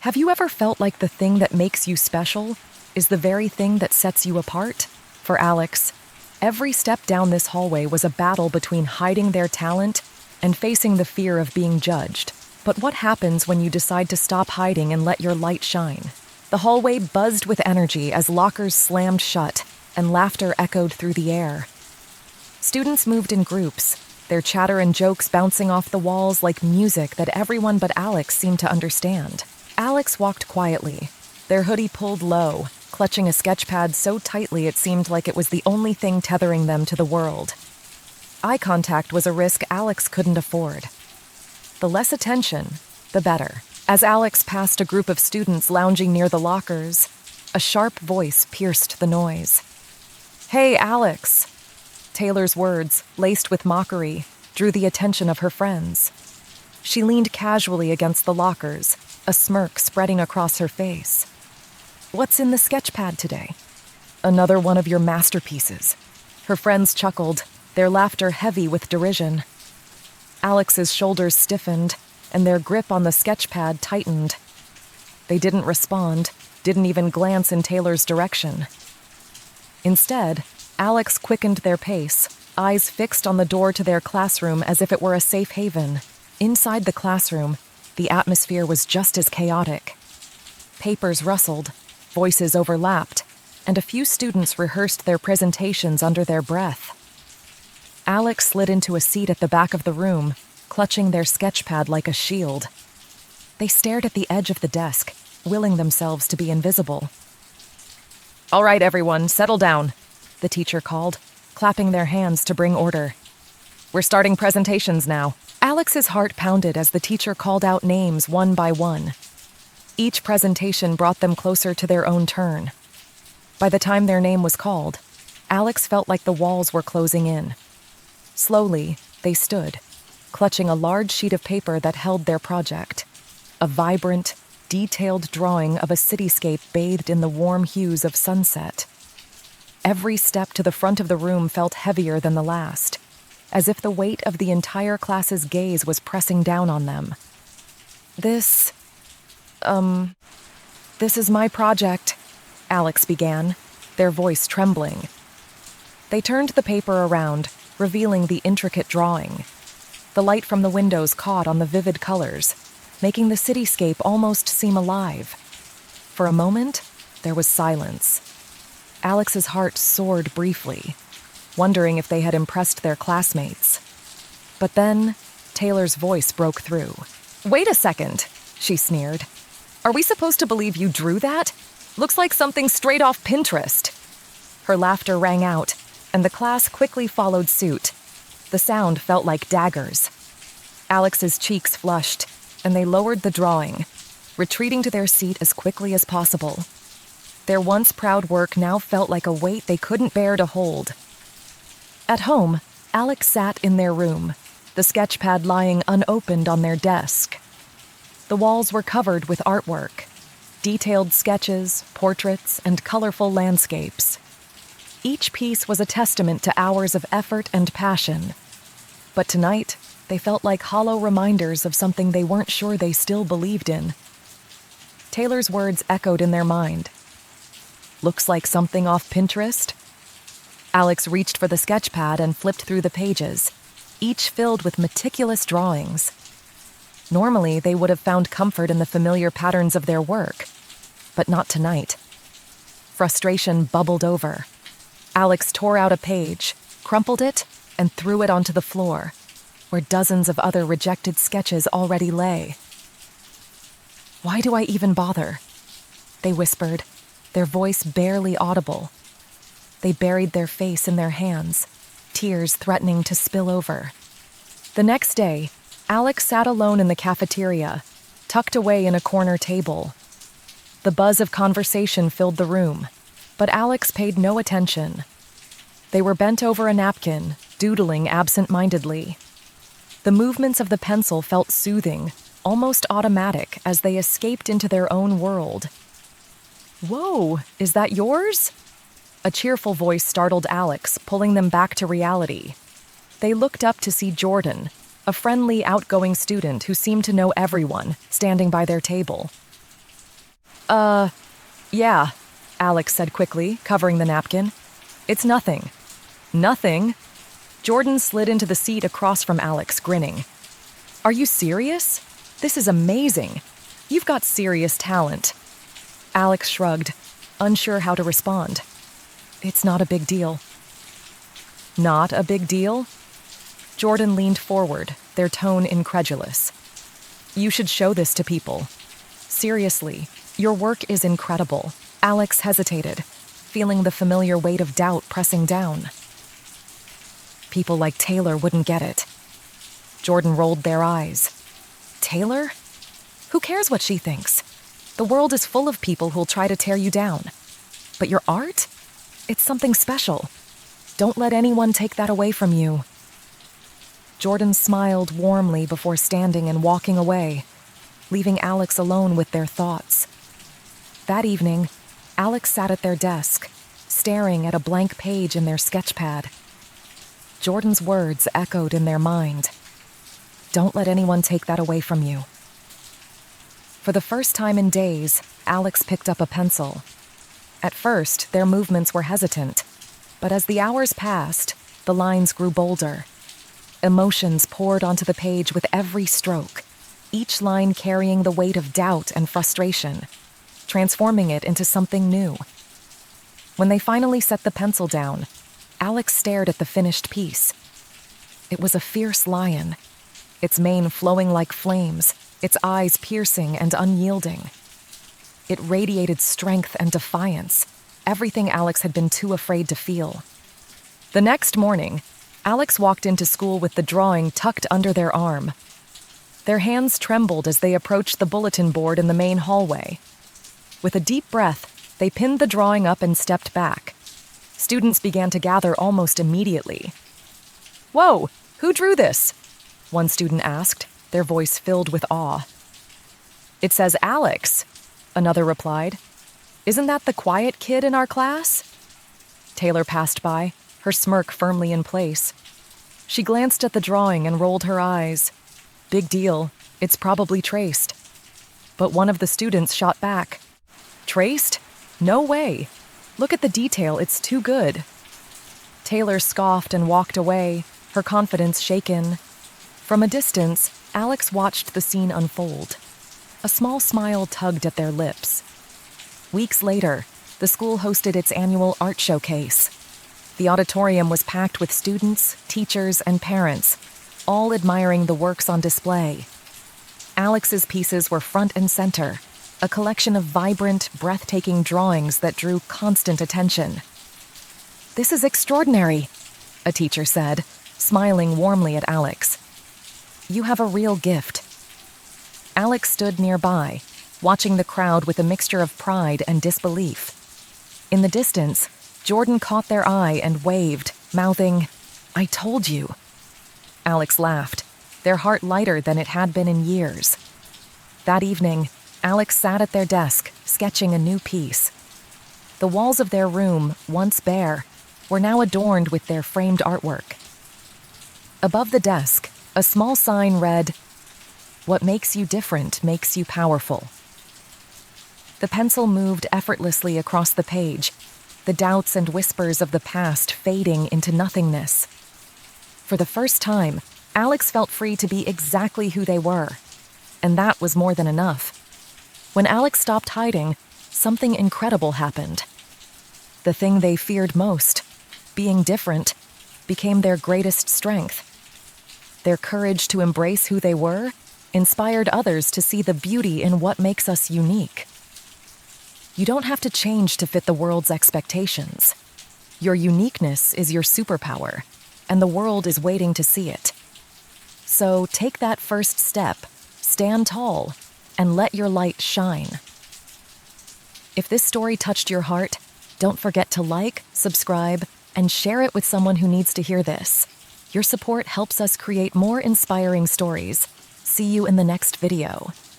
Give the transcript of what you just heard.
Have you ever felt like the thing that makes you special is the very thing that sets you apart? For Alex, every step down this hallway was a battle between hiding their talent and facing the fear of being judged. But what happens when you decide to stop hiding and let your light shine? The hallway buzzed with energy as lockers slammed shut and laughter echoed through the air. Students moved in groups, their chatter and jokes bouncing off the walls like music that everyone but Alex seemed to understand. Alex walked quietly, their hoodie pulled low, clutching a sketchpad so tightly it seemed like it was the only thing tethering them to the world. Eye contact was a risk Alex couldn't afford. The less attention, the better. As Alex passed a group of students lounging near the lockers, a sharp voice pierced the noise. "Hey, Alex!" Taylor's words, laced with mockery, drew the attention of her friends. She leaned casually against the lockers, a smirk spreading across her face. "What's in the sketchpad today?" "Another one of your masterpieces." Her friends chuckled, their laughter heavy with derision. Alex's shoulders stiffened, and their grip on the sketchpad tightened. They didn't respond, didn't even glance in Taylor's direction. Instead, Alex quickened their pace, eyes fixed on the door to their classroom as if it were a safe haven. Inside the classroom, the atmosphere was just as chaotic. Papers rustled, voices overlapped, and a few students rehearsed their presentations under their breath. Alex slid into a seat at the back of the room, clutching their sketchpad like a shield. They stared at the edge of the desk, willing themselves to be invisible. "All right, everyone, settle down," the teacher called, clapping their hands to bring order. "We're starting presentations now." Alex's heart pounded as the teacher called out names one by one. Each presentation brought them closer to their own turn. By the time their name was called, Alex felt like the walls were closing in. Slowly, they stood, clutching a large sheet of paper that held their project, a vibrant, detailed drawing of a cityscape bathed in the warm hues of sunset. Every step to the front of the room felt heavier than the last, as if the weight of the entire class's gaze was pressing down on them. This is my project," Alex began, their voice trembling. They turned the paper around, revealing the intricate drawing. The light from the windows caught on the vivid colors, making the cityscape almost seem alive. For a moment, there was silence. Alex's heart soared briefly, wondering if they had impressed their classmates. But then, Taylor's voice broke through. "Wait a second," she sneered. "Are we supposed to believe you drew that? Looks like something straight off Pinterest." Her laughter rang out, and the class quickly followed suit. The sound felt like daggers. Alex's cheeks flushed, and they lowered the drawing, retreating to their seat as quickly as possible. Their once proud work now felt like a weight they couldn't bear to hold. At home, Alex sat in their room, the sketchpad lying unopened on their desk. The walls were covered with artwork, detailed sketches, portraits, and colorful landscapes. Each piece was a testament to hours of effort and passion. But tonight, they felt like hollow reminders of something they weren't sure they still believed in. Taylor's words echoed in their mind. "Looks like something off Pinterest?" Alex reached for the sketchpad and flipped through the pages, each filled with meticulous drawings. Normally, they would have found comfort in the familiar patterns of their work, but not tonight. Frustration bubbled over. Alex tore out a page, crumpled it, and threw it onto the floor, where dozens of other rejected sketches already lay. "Why do I even bother?" they whispered, their voice barely audible. They buried their face in their hands, tears threatening to spill over. The next day, Alex sat alone in the cafeteria, tucked away in a corner table. The buzz of conversation filled the room, but Alex paid no attention. They were bent over a napkin, doodling absent-mindedly. The movements of the pencil felt soothing, almost automatic as they escaped into their own world. "Whoa, is that yours?" A cheerful voice startled Alex, pulling them back to reality. They looked up to see Jordan, a friendly, outgoing student who seemed to know everyone, standing by their table. Yeah, Alex said quickly, covering the napkin. It's nothing. Nothing? Jordan slid into the seat across from Alex, grinning. Are you serious? This is amazing. You've got serious talent. Alex shrugged, unsure how to respond. It's not a big deal. Not a big deal? Jordan leaned forward, their tone incredulous. You should show this to people. Seriously, your work is incredible. Alex hesitated, feeling the familiar weight of doubt pressing down. People like Taylor wouldn't get it. Jordan rolled their eyes. Taylor? Who cares what she thinks? The world is full of people who'll try to tear you down. But your art? It's something special. Don't let anyone take that away from you. Jordan smiled warmly before standing and walking away, leaving Alex alone with their thoughts. That evening, Alex sat at their desk, staring at a blank page in their sketchpad. Jordan's words echoed in their mind. Don't let anyone take that away from you. For the first time in days, Alex picked up a pencil. At first, their movements were hesitant, but as the hours passed, the lines grew bolder. Emotions poured onto the page with every stroke, each line carrying the weight of doubt and frustration, transforming it into something new. When they finally set the pencil down, Alex stared at the finished piece. It was a fierce lion, its mane flowing like flames, its eyes piercing and unyielding. It radiated strength and defiance, everything Alex had been too afraid to feel. The next morning, Alex walked into school with the drawing tucked under their arm. Their hands trembled as they approached the bulletin board in the main hallway. With a deep breath, they pinned the drawing up and stepped back. Students began to gather almost immediately. Whoa, who drew this? One student asked, their voice filled with awe. It says Alex, another replied. Isn't that the quiet kid in our class? Taylor passed by, her smirk firmly in place. She glanced at the drawing and rolled her eyes. Big deal, it's probably traced. But one of the students shot back. Traced? No way. Look at the detail, it's too good. Taylor scoffed and walked away, her confidence shaken. From a distance, Alex watched the scene unfold. A small smile tugged at their lips. Weeks later, the school hosted its annual art showcase. The auditorium was packed with students, teachers, and parents, all admiring the works on display. Alex's pieces were front and center, a collection of vibrant, breathtaking drawings that drew constant attention. This is extraordinary, a teacher said, smiling warmly at Alex. You have a real gift. Alex stood nearby, watching the crowd with a mixture of pride and disbelief. In the distance, Jordan caught their eye and waved, mouthing, I told you. Alex laughed, their heart lighter than it had been in years. That evening, Alex sat at their desk, sketching a new piece. The walls of their room, once bare, were now adorned with their framed artwork. Above the desk, a small sign read, What makes you different makes you powerful. The pencil moved effortlessly across the page, the doubts and whispers of the past fading into nothingness. For the first time, Alex felt free to be exactly who they were, and that was more than enough. When Alex stopped hiding, something incredible happened. The thing they feared most, being different, became their greatest strength. Their courage to embrace who they were inspired others to see the beauty in what makes us unique. You don't have to change to fit the world's expectations. Your uniqueness is your superpower, and the world is waiting to see it. So take that first step, stand tall, and let your light shine. If this story touched your heart, don't forget to like, subscribe, and share it with someone who needs to hear this. Your support helps us create more inspiring stories. See you in the next video.